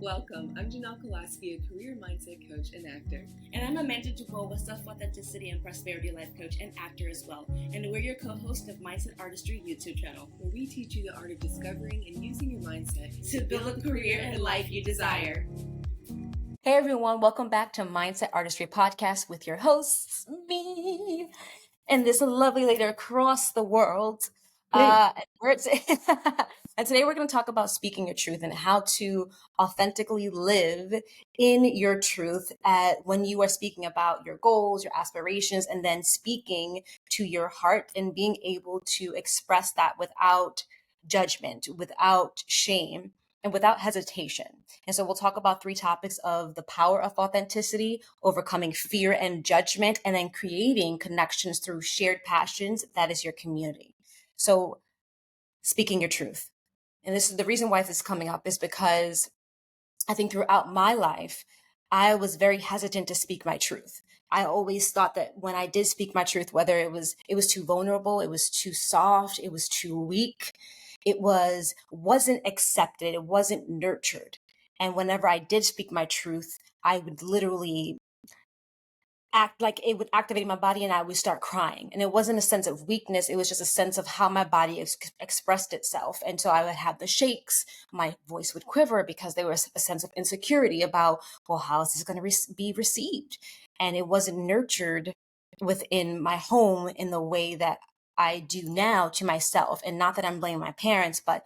Welcome. I'm Janelle Koloski, a career mindset coach and actor. And I'm Amanda DeBraux, a self-authenticity and prosperity life coach and actor as well. And we're your co-host of Mindset Artistry YouTube channel, where we teach you the art of discovering and using your mindset to build a career and life you desire. Hey everyone, welcome back to Mindset Artistry Podcast with your hosts, me, and this lovely lady across the world. And today we're going to talk about speaking your truth and how to authentically live in your truth when you are speaking about your goals, your aspirations, and then speaking to your heart and being able to express that without judgment, without shame, and without hesitation. And so we'll talk about 3 topics of the power of authenticity, overcoming fear and judgment, and then creating connections through shared passions. That is your community. So speaking your truth. And this is the reason why this is coming up is because I think throughout my life, I was very hesitant to speak my truth. I always thought that when I did speak my truth, whether it was too vulnerable, it was too soft, it was too weak, it wasn't accepted, it wasn't nurtured. And whenever I did speak my truth, I would literally act like it would activate my body and I would start crying. And it wasn't a sense of weakness. It was just a sense of how my body expressed itself. And so I would have the shakes, my voice would quiver because there was a sense of insecurity about, well, how is this going to be received? And it wasn't nurtured within my home in the way that I do now to myself. And not that I'm blaming my parents, but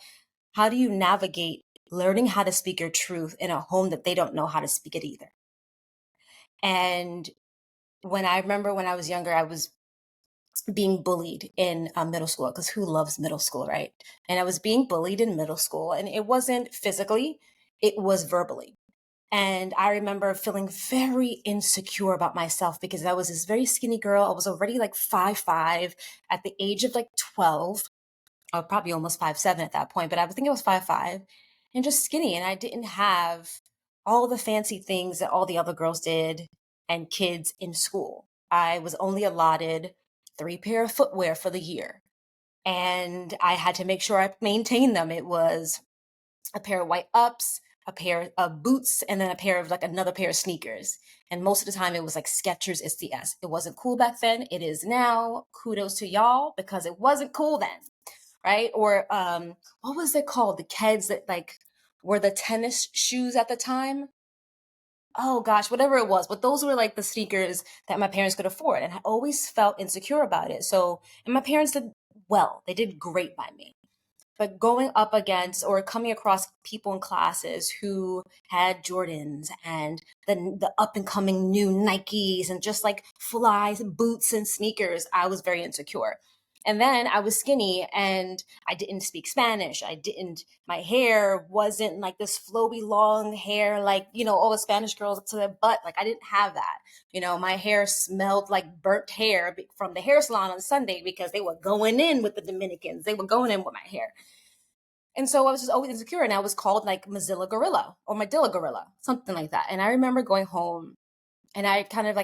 how do you navigate learning how to speak your truth in a home that they don't know how to speak it either? And when I was younger, I was being bullied in middle school, because who loves middle school, right? And I was being bullied in middle school, and it wasn't physically, it was verbally. And I remember feeling very insecure about myself because I was this very skinny girl. I was already like 5'5" at the age of like 12. I was probably almost 5'7" at that point, but I think I was 5'5" and just skinny. And I didn't have all the fancy things that all the other girls did and kids in school. I was only allotted 3 pair of footwear for the year. And I had to make sure I maintained them. It was a pair of white ups, a pair of boots, and then a pair of another pair of sneakers. And most of the time it was like Skechers SDS. It wasn't cool back then. It is now. Kudos to y'all, because it wasn't cool then. Right? Or what was it called? The Keds that were the tennis shoes at the time. Oh gosh, whatever it was. But those were like the sneakers that my parents could afford. And I always felt insecure about it. So, and my parents did well. They did great by me. But going up against or coming across people in classes who had Jordans and the up and coming new Nikes and just like flies, boots and sneakers, I was very insecure. And then I was skinny and I didn't speak Spanish. My hair wasn't like this flowy long hair, like, all the Spanish girls up to their butt. Like I didn't have that. My hair smelled like burnt hair from the hair salon on Sunday because they were going in with the Dominicans. They were going in with my hair. And so I was just always insecure, and I was called like Mozilla Gorilla or Madilla Gorilla, something like that. And I remember going home and I kind of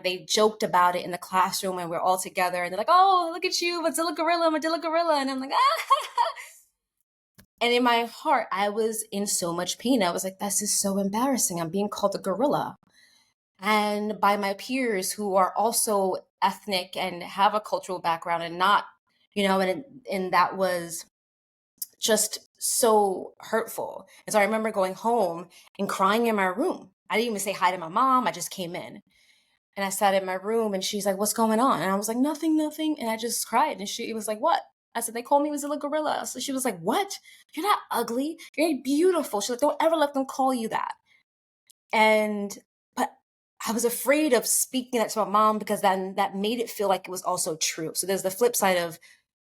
they joked about it in the classroom and we're all together and they're like, oh, look at you, Madilla Gorilla. And I'm like, ah. And in my heart, I was in so much pain. I was like, this is so embarrassing. I'm being called a gorilla. And by my peers who are also ethnic and have a cultural background and not, and that was just so hurtful. And so I remember going home and crying in my room. I didn't even say hi to my mom. I just came in and I sat in my room and she's like, what's going on? And I was like, nothing. And I just cried. And she was like, what? I said, they call me Mozilla Gorilla. So she was like, what? You're not ugly. You're beautiful. She's like, don't ever let them call you that. But I was afraid of speaking that to my mom because then that made it feel like it was also true. So there's the flip side of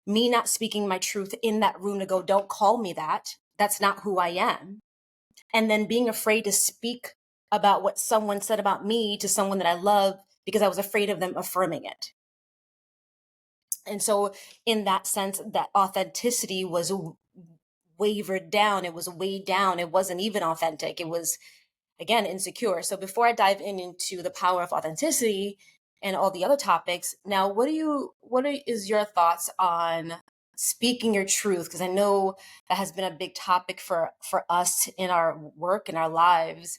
me not speaking my truth in that room to go, don't call me that. That's not who I am. And then being afraid to speak about what someone said about me to someone that I love because I was afraid of them affirming it. And so in that sense, that authenticity was wavered down. It was weighed down. It wasn't even authentic. It was, again, insecure. So before I dive into the power of authenticity and all the other topics, now, what is your thoughts on speaking your truth, because I know that has been a big topic for us in our work, in our lives.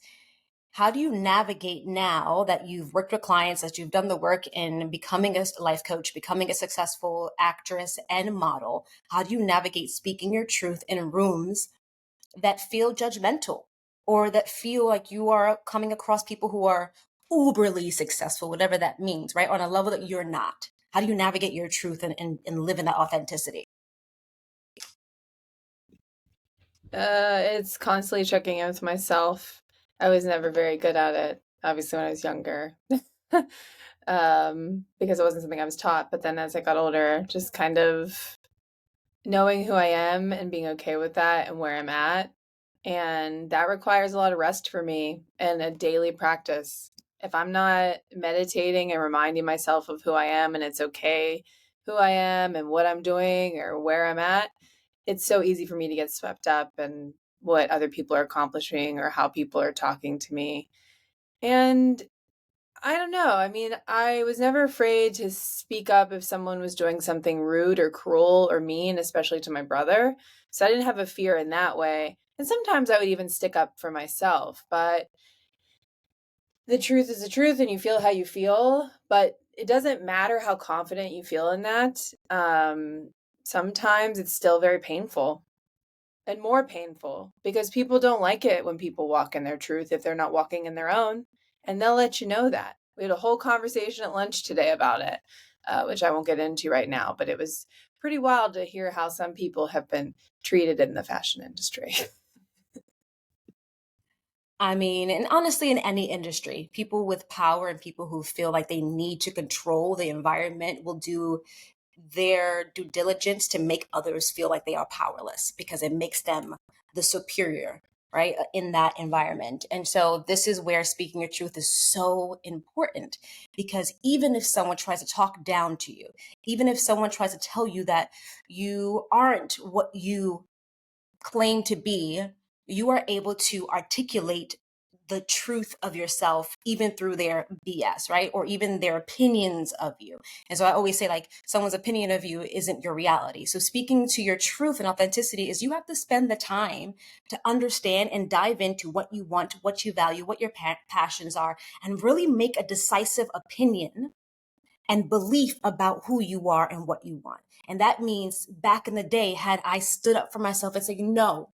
How do you navigate now that you've worked with clients, that you've done the work in becoming a life coach, becoming a successful actress and model? How do you navigate speaking your truth in rooms that feel judgmental, or that feel like you are coming across people who are uberly successful, whatever that means, right? On a level that you're not? How do you navigate your truth and live in that authenticity? It's constantly checking in with myself. I was never very good at it, obviously, when I was younger, because it wasn't something I was taught. But then as I got older, just kind of knowing who I am and being okay with that and where I'm at. And that requires a lot of rest for me and a daily practice. If I'm not meditating and reminding myself of who I am and it's okay who I am and what I'm doing or where I'm at, it's so easy for me to get swept up in what other people are accomplishing or how people are talking to me. And I don't know. I mean, I was never afraid to speak up if someone was doing something rude or cruel or mean, especially to my brother. So I didn't have a fear in that way. And sometimes I would even stick up for myself. But the truth is the truth, and you feel how you feel. But it doesn't matter how confident you feel in that. Sometimes it's still very painful. And more painful because people don't like it when people walk in their truth if they're not walking in their own. And they'll let you know that. We had a whole conversation at lunch today about it, which I won't get into right now, but it was pretty wild to hear how some people have been treated in the fashion industry. I mean, and honestly, in any industry, people with power and people who feel like they need to control the environment will do their due diligence to make others feel like they are powerless, because it makes them the superior, right, in that environment. And so this is where speaking your truth is so important, because even if someone tries to talk down to you, even if someone tries to tell you that you aren't what you claim to be, you are able to articulate the truth of yourself even through their BS, right? Or even their opinions of you. And so I always say, like, someone's opinion of you isn't your reality. So speaking to your truth and authenticity is you have to spend the time to understand and dive into what you want, what you value, what your passions are, and really make a decisive opinion and belief about who you are and what you want. And that means back in the day, had I stood up for myself and said, no,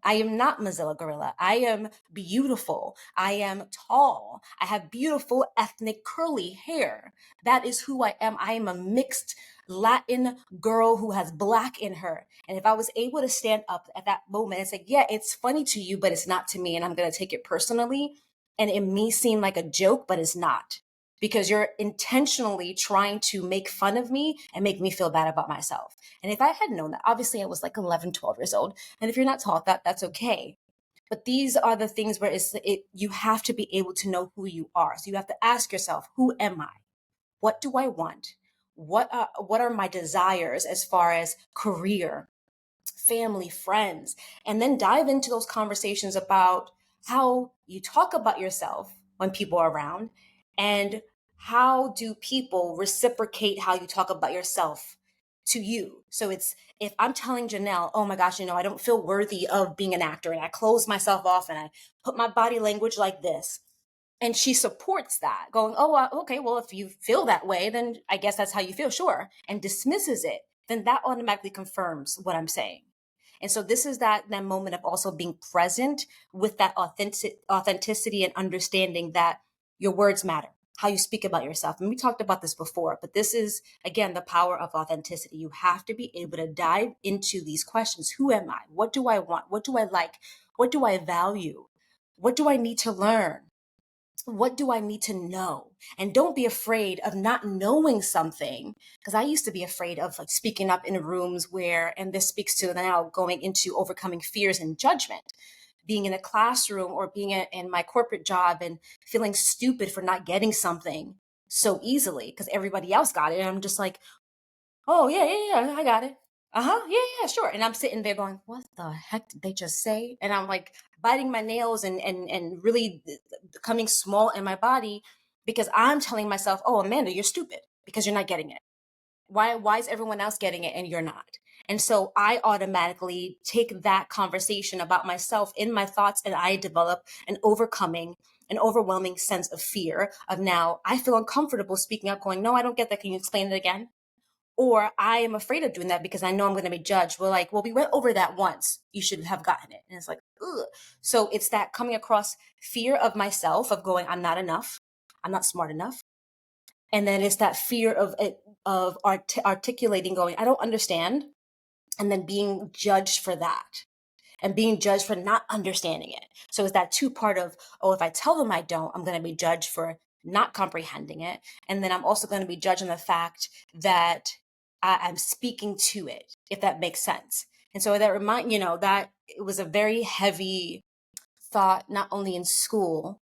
I am not Mozilla Gorilla. I am beautiful. I am tall. I have beautiful ethnic curly hair. That is who I am. I am a mixed Latin girl who has Black in her. And if I was able to stand up at that moment and say, yeah, it's funny to you, but it's not to me, and I'm going to take it personally, and it may seem like a joke, but it's not, because you're intentionally trying to make fun of me and make me feel bad about myself. And if I had known that, obviously I was like 11, 12 years old. And if you're not taught that, that's okay. But these are the things where you have to be able to know who you are. So you have to ask yourself, who am I? What do I want? What are my desires as far as career, family, friends? And then dive into those conversations about how you talk about yourself when people are around, and how do people reciprocate how you talk about yourself to you. So it's, if I'm telling Janelle, oh my gosh, I don't feel worthy of being an actor, and I close myself off and I put my body language like this, and she supports that, going, oh, okay, well, if you feel that way, then I guess that's how you feel, sure, and dismisses it, then that automatically confirms what I'm saying. And so this is that moment of also being present with that authenticity and understanding that your words matter, how you speak about yourself. And we talked about this before, but this is, again, the power of authenticity. You have to be able to dive into these questions. Who am I? What do I want? What do I like? What do I value? What do I need to learn? What do I need to know? And don't be afraid of not knowing something, because I used to be afraid of like speaking up in rooms where, and this speaks to now going into overcoming fears and judgment, being in a classroom or being in my corporate job and feeling stupid for not getting something so easily because everybody else got it. And I'm just like, oh, yeah, I got it. Yeah, sure. And I'm sitting there going, what the heck did they just say? And I'm like biting my nails and really becoming small in my body, because I'm telling myself, oh, Amanda, you're stupid because you're not getting it. Why is everyone else getting it and you're not? And so I automatically take that conversation about myself in my thoughts, and I develop an overwhelming sense of fear of, now I feel uncomfortable speaking up, going, no, I don't get that. Can you explain it again? Or I am afraid of doing that because I know I'm going to be judged. We're like, well, we went over that once. You should have gotten it. And it's like, ugh. So it's that coming across fear of myself, of going, I'm not enough. I'm not smart enough. And then it's that fear of articulating, going, I don't understand. And then being judged for that, and being judged for not understanding it. So it's that two-part of, oh, if I tell them I don't, I'm going to be judged for not comprehending it. And then I'm also going to be judged on the fact that I'm speaking to it, if that makes sense. And so that that it was a very heavy thought, not only in school,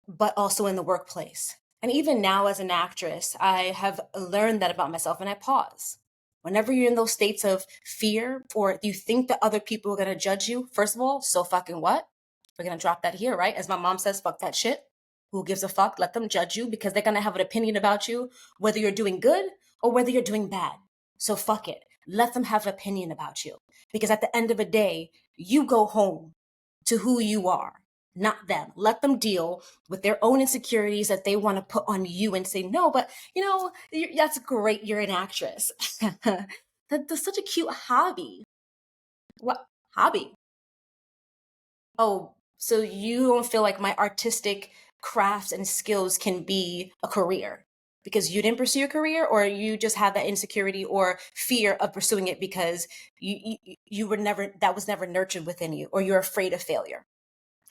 but also in the workplace. And even now as an actress, I have learned that about myself, and I pause. Whenever you're in those states of fear, or you think that other people are going to judge you, first of all, so fucking what? We're going to drop that here, right? As my mom says, fuck that shit. Who gives a fuck? Let them judge you, because they're going to have an opinion about you, whether you're doing good or whether you're doing bad. So fuck it. Let them have an opinion about you. Because at the end of the day, you go home to who you are, not them. Let them deal with their own insecurities that they want to put on you, and say, no, but that's great. You're an actress. That's such a cute hobby. What hobby? Oh, so you don't feel like my artistic crafts and skills can be a career because you didn't pursue a career, or you just have that insecurity or fear of pursuing it because you were never, that was never nurtured within you, or you're afraid of failure.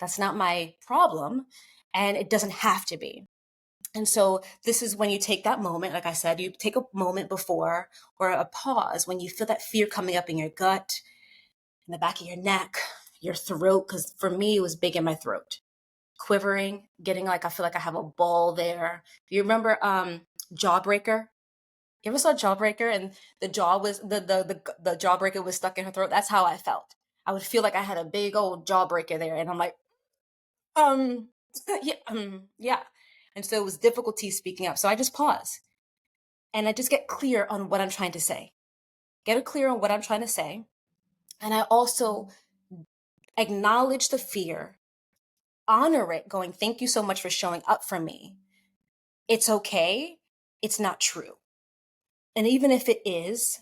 That's not my problem, and it doesn't have to be. And so this is when you take that moment, like I said, you take a moment before, or a pause, when you feel that fear coming up in your gut, in the back of your neck, your throat, because for me, it was big in my throat, quivering, getting like, I feel like I have a ball there. You remember Jawbreaker? You ever saw Jawbreaker, and the jaw was, the jawbreaker was stuck in her throat? That's how I felt. I would feel like I had a big old jawbreaker there, and I'm like, yeah. And so it was difficulty speaking up. So I just pause, and I just get clear on what I'm trying to say. And I also acknowledge the fear, honor it, going, thank you so much for showing up for me. It's okay. It's not true. And even if it is,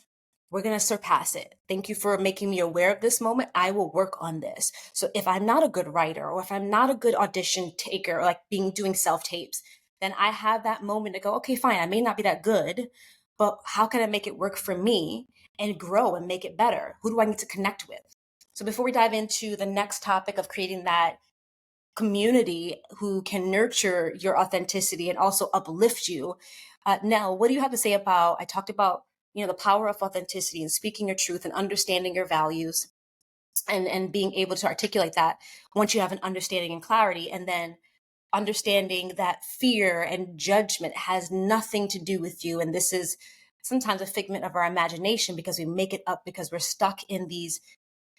we're going to surpass it. Thank you for making me aware of this moment. I will work on this. So if I'm not a good writer, or if I'm not a good audition taker, or like doing self-tapes, then I have that moment to go, okay, fine, I may not be that good, but how can I make it work for me and grow and make it better? Who do I need to connect with? So before we dive into the next topic of creating that community who can nurture your authenticity and also uplift you, Nell, what do you have to say about, I talked about, the power of authenticity and speaking your truth and understanding your values, and being able to articulate that once you have an understanding and clarity, and then understanding that fear and judgment has nothing to do with you. And this is sometimes a figment of our imagination, because we make it up because we're stuck in these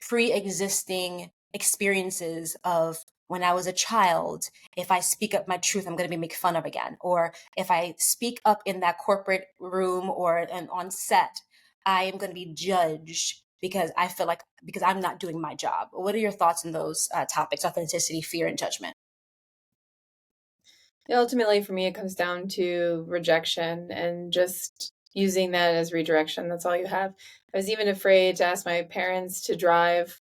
pre-existing experiences of, when I was a child, if I speak up my truth, I'm going to be made fun of again. Or if I speak up in that corporate room and on set, I am going to be judged because I'm not doing my job. What are your thoughts on those topics, authenticity, fear, and judgment? Ultimately, for me, it comes down to rejection and just using that as redirection. That's all you have. I was even afraid to ask my parents to drive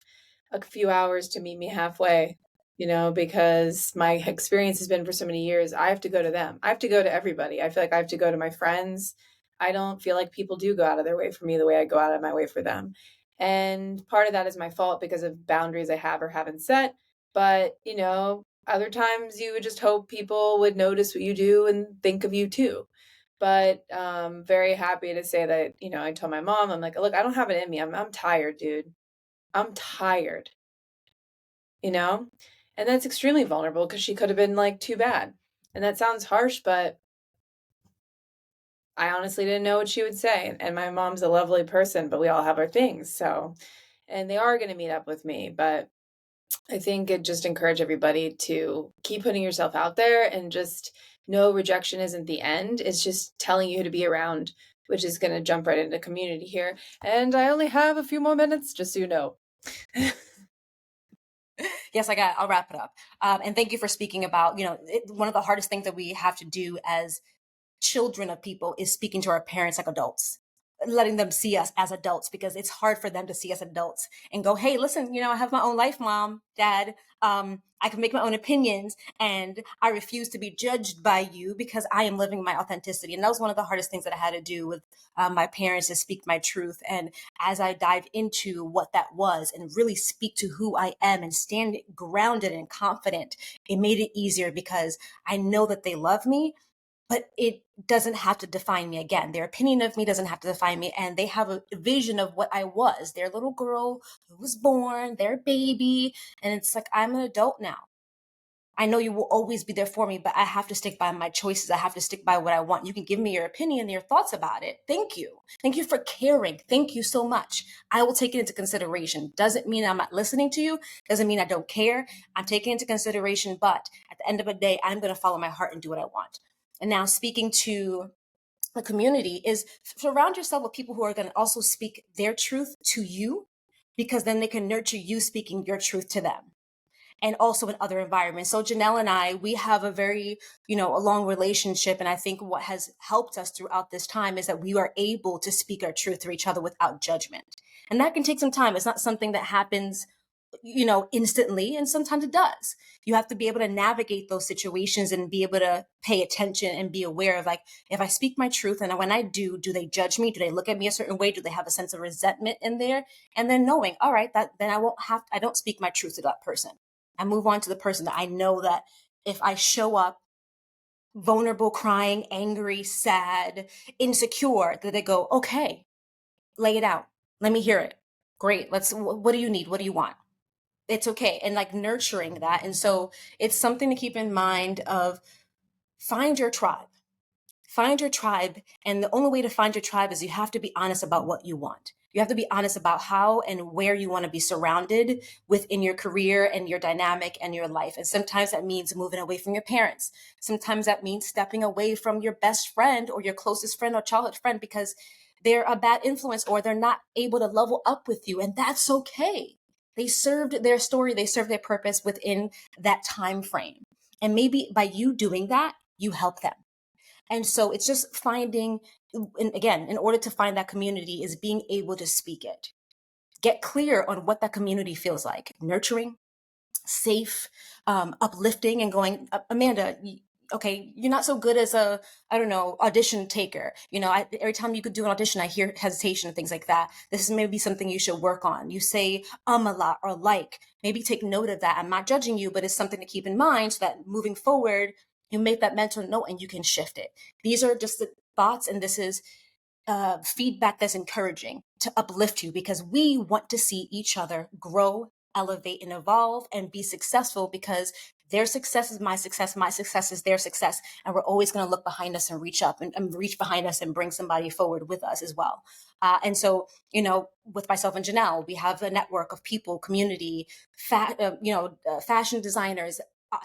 a few hours to meet me halfway, because my experience has been for so many years, I have to go to them. I have to go to everybody. I feel like I have to go to my friends. I don't feel like people do go out of their way for me the way I go out of my way for them. And part of that is my fault because of boundaries I have or haven't set. But, other times you would just hope people would notice what you do and think of you too. But very happy to say that, I told my mom, I'm like, look, I don't have it in me. I'm tired, dude. I'm tired, And that's extremely vulnerable, because she could have been like, too bad. And that sounds harsh, but I honestly didn't know what she would say. And my mom's a lovely person, but we all have our things. So, and they are going to meet up with me, but I think it just encourage everybody to keep putting yourself out there, and just know rejection isn't the end. It's just telling you who to be around which is going to jump right into community here. And I only have a few more minutes, just so you know. Yes, I'll wrap it up. And thank you for speaking about, one of the hardest things that we have to do as children of people is speaking to our parents like adults, letting them see us as adults, because it's hard for them to see us adults and go, hey, listen, I have my own life, mom, dad. I can make my own opinions, and I refuse to be judged by you because I am living my authenticity. And that was one of the hardest things that I had to do with my parents, to speak my truth. And as I dive into what that was and really speak to who I am and stand grounded and confident, it made it easier because I know that they love me, but it doesn't have to define me again. Their opinion of me doesn't have to define me. And they have a vision of what I was, their little girl who was born, their baby. And it's like, I'm an adult now. I know you will always be there for me, but I have to stick by my choices. I have to stick by what I want. You can give me your opinion, your thoughts about it. Thank you. Thank you for caring. Thank you so much. I will take it into consideration. Doesn't mean I'm not listening to you. Doesn't mean I don't care. I'm taking it into consideration, but at the end of the day, I'm going to follow my heart and do what I want. And now speaking to the community is surround yourself with people who are going to also speak their truth to you, because then they can nurture you speaking your truth to them. And also in other environments. So Janelle and I, we have a very, a long relationship. And I think what has helped us throughout this time is that we are able to speak our truth to each other without judgment. And that can take some time. It's not something that happens, instantly. And sometimes it does. You have to be able to navigate those situations and be able to pay attention and be aware of, like, if I speak my truth and when I do they judge me? Do they look at me a certain way? Do they have a sense of resentment in there? And then knowing, all right, then I don't speak my truth to that person. I move on to the person that I know that if I show up vulnerable, crying, angry, sad, insecure, that they go, okay, lay it out. Let me hear it. Great. What do you need? What do you want? It's okay. And like nurturing that. And so it's something to keep in mind of find your tribe. Find your tribe. And the only way to find your tribe is you have to be honest about what you want. You have to be honest about how and where you want to be surrounded within your career and your dynamic and your life. And sometimes that means moving away from your parents. Sometimes that means stepping away from your best friend or your closest friend or childhood friend because they're a bad influence or they're not able to level up with you. And that's okay. They served their story. They served their purpose within that time frame. And maybe by you doing that, you help them. And so it's just finding, and again, in order to find that community is being able to speak it. Get clear on what that community feels like. Nurturing, safe, uplifting, and going, Amanda, okay, you're not so good as audition taker. Every time you could do an audition, I hear hesitation and things like that. This is maybe something you should work on. You say a lot or like, maybe take note of that. I'm not judging you, but it's something to keep in mind so that moving forward, you make that mental note and you can shift it. These are just the thoughts, and this is feedback that's encouraging to uplift you, because we want to see each other grow, elevate, and evolve and be successful, because their success is my success is their success. And we're always going to look behind us and reach up and reach behind us and bring somebody forward with us as well. And so, with myself and Janelle, we have a network of people, community, fashion designers,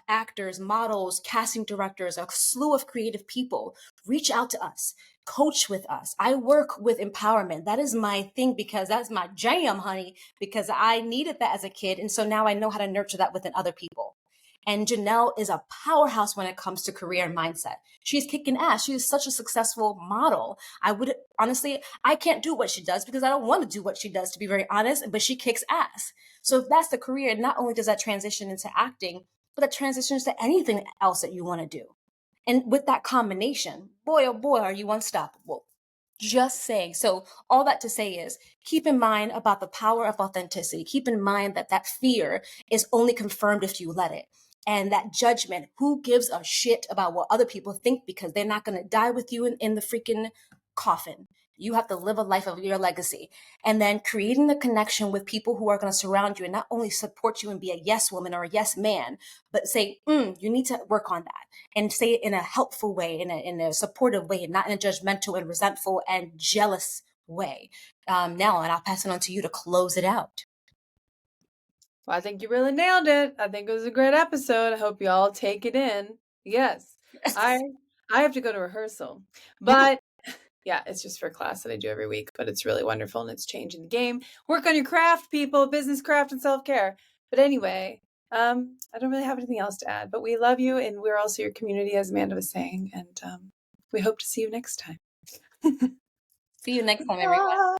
actors, models, casting directors, a slew of creative people. Reach out to us, coach with us. I work with empowerment. That is my thing, because that's my jam, honey, because I needed that as a kid. And so now I know how to nurture that within other people. And Janelle is a powerhouse when it comes to career and mindset. She's kicking ass. She is such a successful model. I can't do what she does because I don't want to do what she does, to be very honest, but she kicks ass. So if that's the career, not only does that transition into acting, but that transitions to anything else that you want to do. And with that combination, boy, oh boy, are you unstoppable. Just saying. So all that to say is keep in mind about the power of authenticity. Keep in mind that fear is only confirmed if you let it. And that judgment, who gives a shit about what other people think, because they're not going to die with you in the freaking coffin. You have to live a life of your legacy. And then creating the connection with people who are going to surround you and not only support you and be a yes woman or a yes man, but say, you need to work on that. And say it in a helpful way, in a supportive way, and not in a judgmental and resentful and jealous way. Now, and I'll pass it on to you to close it out. Well, I think you really nailed it. I think it was a great episode. I hope you all take it in. Yes, I have to go to rehearsal, but yeah, it's just for a class that I do every week, but it's really wonderful and it's changing the game. Work on your craft, people, business, craft, and self-care. But anyway, I don't really have anything else to add, but we love you and we're also your community, as Amanda was saying, and we hope to see you next time. See you next time, everyone.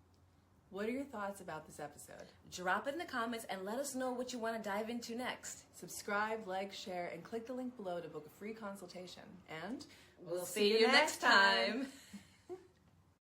What are your thoughts about this episode? Drop it in the comments and let us know what you want to dive into next. Subscribe, like, share, and click the link below to book a free consultation. And We'll see you next time.